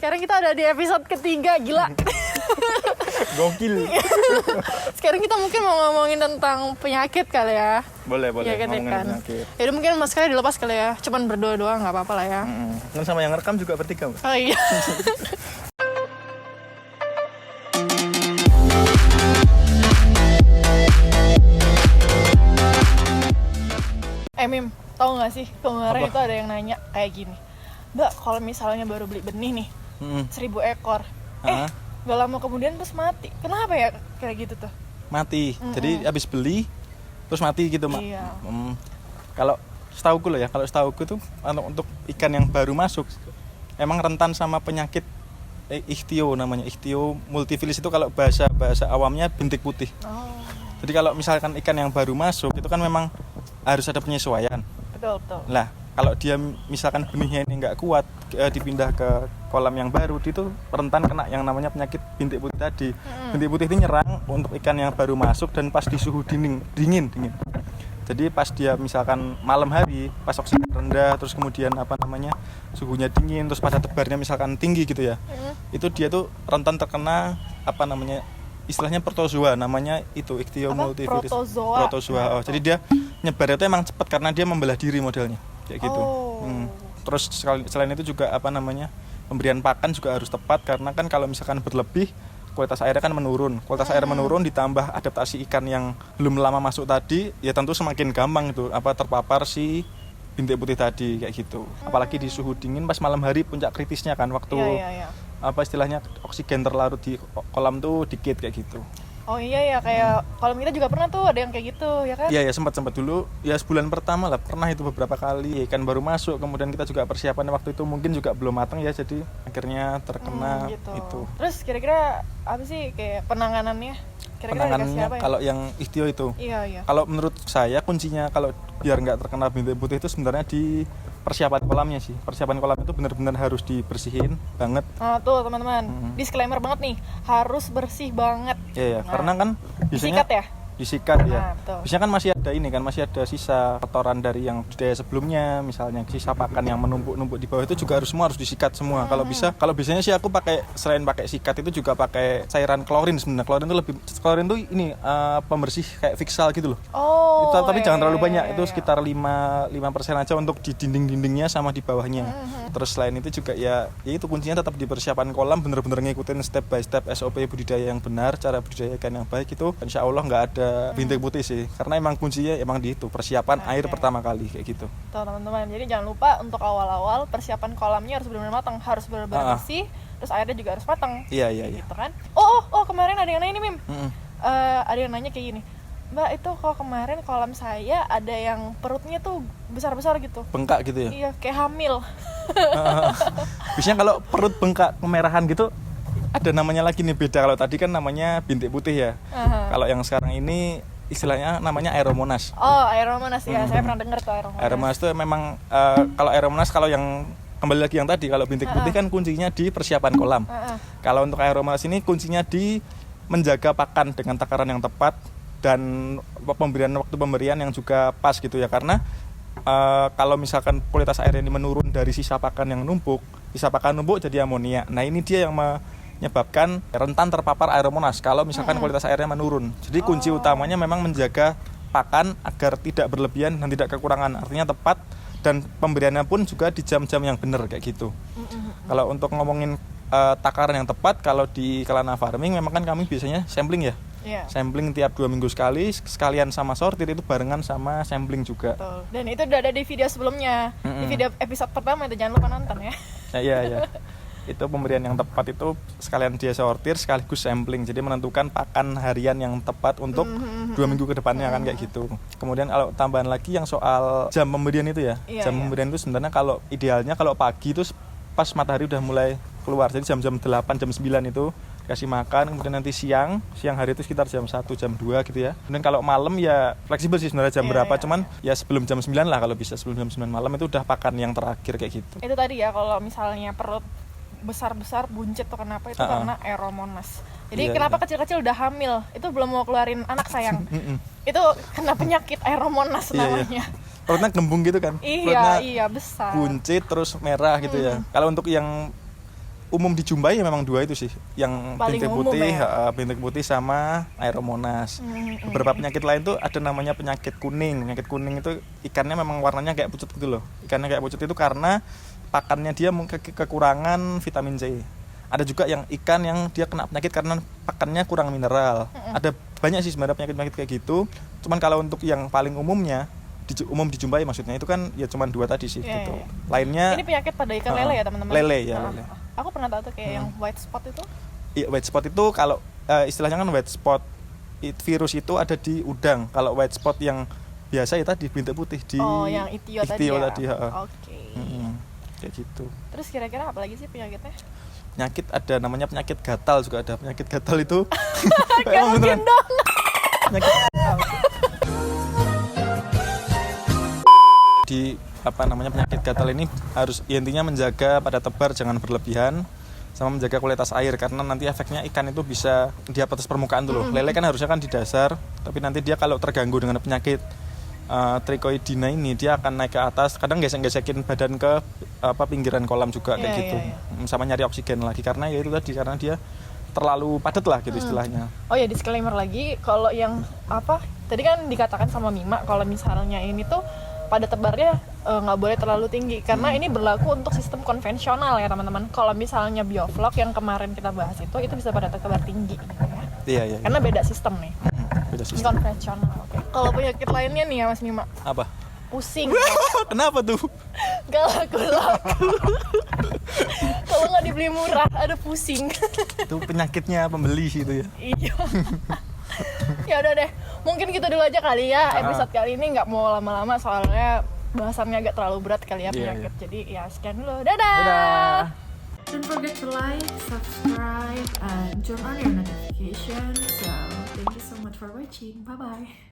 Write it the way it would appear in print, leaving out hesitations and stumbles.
sekarang kita ada di episode ketiga, gila. Gokil. Sekarang kita mungkin mau ngomongin tentang penyakit kali ya. Boleh Ya kan, ngomongin kan. penyakit. Jadi mungkin mas kali dilepas kali ya. Cuman berdua doang, nggak apa-apa lah ya. Kan sama yang rekam juga bertiga. Oh iya. Mim, tahu nggak sih kemarin Apa? itu ada yang nanya kayak gini, Mbak, kalau misalnya baru beli benih nih, 1000 ekor, gak lama kemudian terus mati, kenapa ya kayak gitu tuh? Mati. Jadi habis beli terus mati gitu, Mak. Iya. Kalau setauku loh ya, kalau setauku tuh untuk ikan yang baru masuk emang rentan sama penyakit ichtio namanya. Ichtio multifilis itu kalau bahasa awamnya bintik putih. Oh, Jadi kalau misalkan ikan yang baru masuk itu kan memang harus ada penyesuaian. betul. Lah, kalau dia misalkan benihnya ini nggak kuat, dipindah ke kolam yang baru, dia itu rentan kena yang namanya penyakit bintik putih tadi. Bintik putih ini nyerang untuk ikan yang baru masuk dan pas di suhu dingin. Jadi pas dia misalkan malam hari, pas oksigen rendah, terus kemudian suhunya dingin, terus pada tebarnya misalkan tinggi gitu ya, itu dia tuh rentan terkena istilahnya protozoa, namanya itu ichtio multivirus. Protozoa. Oh, jadi dia nyebar itu emang cepat karena dia membelah diri modelnya kayak gitu. Terus selain itu juga pemberian pakan juga harus tepat karena kan kalau misalkan berlebih kualitas airnya kan menurun. Kualitas air menurun ditambah adaptasi ikan yang belum lama masuk tadi, ya tentu semakin gampang itu terpapar si bintik putih tadi kayak gitu. Apalagi di suhu dingin pas malam hari puncak kritisnya kan waktu istilahnya oksigen terlarut di kolam tuh dikit kayak gitu. Oh iya ya, kayak kolam kita juga pernah tuh ada yang kayak gitu ya kan? Iya sempat dulu ya sebulan pertama lah pernah itu beberapa kali ikan baru masuk, kemudian kita juga persiapannya waktu itu mungkin juga belum matang ya, jadi akhirnya terkena gitu. itu. Terus kira-kira apa sih kayak penanganannya? Kira-kira Penanganannya apa ya? kalau yang ichtio itu. Iya. Kalau menurut saya kuncinya kalau biar nggak terkena bintik putih itu sebenarnya di persiapan kolamnya sih. Persiapan kolam itu benar-benar harus dibersihin banget. Nah tuh teman-teman, disclaimer banget nih, harus bersih banget. Iya, karena kan biasanya disikat ya. Nah, betul. Biasanya kan masih ada sisa kotoran dari yang budidaya sebelumnya, misalnya sisa pakan yang menumpuk di bawah itu juga semua harus disikat semua. Kalau biasanya sih aku selain pakai sikat itu juga pakai cairan klorin sebenarnya. Klorin tuh ini pembersih kayak Fixal gitu loh. Oh. Tapi jangan terlalu banyak, itu sekitar 5% aja untuk di dinding-dindingnya sama di bawahnya. Terus selain itu juga ya itu kuncinya tetap di persiapan kolam, bener-bener ngikutin step by step SOP budidaya yang benar, cara budidaya ikan yang baik itu insya Allah nggak ada bintik putih sih, karena emang kuncinya emang di itu persiapan air pertama kali kayak gitu. Tuh teman-teman, jadi jangan lupa untuk awal-awal persiapan kolamnya harus benar-benar matang, harus benar-benar bersih, terus airnya juga harus matang. Iya. Gitu kan? Oh kemarin ada yang nanya nih Mim. Ada yang nanya kayak gini, Mbak, itu kok kemarin kolam saya ada yang perutnya tuh besar-besar gitu, bengkak gitu ya? Iya, kayak hamil. Biasanya kalau perut bengkak kemerahan gitu ada namanya lagi nih, beda. Kalau tadi kan namanya bintik putih ya. Kalau yang sekarang ini istilahnya namanya aeromonas. Oh, aeromonas ya, saya pernah dengar tuh aeromonas. Aeromonas itu memang kalau aeromonas, kalau yang kembali lagi yang tadi, kalau bintik putih kan kuncinya di persiapan kolam. Kalau untuk aeromonas ini kuncinya di menjaga pakan dengan takaran yang tepat dan waktu pemberian yang juga pas gitu ya, karena kalau misalkan kualitas air ini menurun dari sisa pakan numpuk jadi amonia. Nah ini dia yang menyebabkan rentan terpapar aeromonas kalau misalkan kualitas airnya menurun. Jadi kunci utamanya memang menjaga pakan agar tidak berlebihan dan tidak kekurangan, artinya tepat, dan pemberiannya pun juga di jam-jam yang benar kayak gitu. Kalau untuk ngomongin takaran yang tepat, kalau di Kelana Farming memang kan kami biasanya sampling ya. Sampling tiap 2 minggu sekalian sama sortir, itu barengan sama sampling juga. Betul. Dan itu udah ada di video sebelumnya, di video episode pertama itu, jangan lupa nonton ya. Iya. Itu pemberian yang tepat itu sekalian dia sortir sekaligus sampling, jadi menentukan pakan harian yang tepat untuk 2 minggu ke depannya kan kayak gitu. Kemudian kalau tambahan lagi yang soal jam pemberian itu ya, pemberian itu sebenarnya kalau idealnya kalau pagi itu pas matahari udah mulai keluar, jadi jam 8, jam 9 itu kasih makan, kemudian nanti siang hari itu sekitar jam 1, jam 2 gitu ya. Kemudian kalau malam ya fleksibel sih sebenarnya jam berapa, cuman ya sebelum jam 9 lah, kalau bisa sebelum jam 9 malam itu udah pakan yang terakhir kayak gitu. Itu tadi ya, kalau misalnya perut besar-besar buncit tuh kenapa itu karena aeromonas. Jadi kenapa kecil-kecil udah hamil itu belum mau keluarin anak sayang. Itu kena penyakit aeromonas namanya. Perutnya gembung gitu kan? Iya besar. Buncit terus merah gitu ya. Kalau untuk yang umum dijumpai ya memang dua itu sih, yang Paling bintik umum putih, ya? bintik putih sama Aeromonas. Beberapa penyakit lain tuh ada namanya penyakit kuning. Penyakit kuning itu ikannya memang warnanya kayak pucet gitu loh. Ikannya kayak pucet itu karena pakannya dia mungkin kekurangan vitamin C. Ada juga yang ikan yang dia kena penyakit karena pakannya kurang mineral. Ada banyak sih sebenarnya penyakit-penyakit kayak gitu. Cuman kalau untuk yang paling umumnya umum dijumpai maksudnya itu kan ya cuma dua tadi sih Iya, gitu. iya. Lainnya Ini penyakit pada ikan lele ya teman-teman? Lele ya, Nah, lele. aku pernah tahu tuh kayak yang white spot itu. Iya, white spot itu kalau istilahnya kan white spot virus itu ada di udang. Kalau white spot yang biasa ya tadi bintik putih di Yang itio tadi ya? Oke. Kayak gitu. Terus kira-kira apa lagi sih penyakitnya? Penyakit ada namanya penyakit gatal juga ada. Penyakit gatal itu Gak mungkin dong. penyakit di penyakit gatal ini harus intinya menjaga pada tebar jangan berlebihan sama menjaga kualitas air karena nanti efeknya ikan itu bisa di atas permukaan dulu. Lele kan harusnya kan di dasar, tapi nanti dia kalau terganggu dengan penyakit trichoidina ini dia akan naik ke atas, kadang gesek-gesekin badan ke pinggiran kolam juga kayak gitu. Sama nyari oksigen lagi karena ya itu tadi karena dia terlalu padat lah gitu istilahnya. Oh ya, disclaimer lagi, kalau yang tadi kan dikatakan sama Mima kalau misalnya ini tuh pada tebarnya nggak boleh terlalu tinggi karena ini berlaku untuk sistem konvensional ya teman-teman. Kalau misalnya bioflok yang kemarin kita bahas itu bisa pada tebar tinggi gitu ya. Iya. Karena beda sistem nih. Beda Ini sistem. konvensional. Oke. Kalau penyakit lainnya nih ya Mas Mima, Apa? pusing. Kenapa tuh? Gak laku-laku. Kalau nggak dibeli murah, ada pusing. Itu penyakitnya pembeli itu ya. Iya. Ya udah deh, mungkin gitu dulu aja kali ya episode kali ini, nggak mau lama-lama soalnya bahasannya agak terlalu berat kali ya penyakit. Jadi ya sekian dulu, dadah. Dadah. Don't forget to like, subscribe, and turn on your notifications. So thank you so much for watching. Bye bye.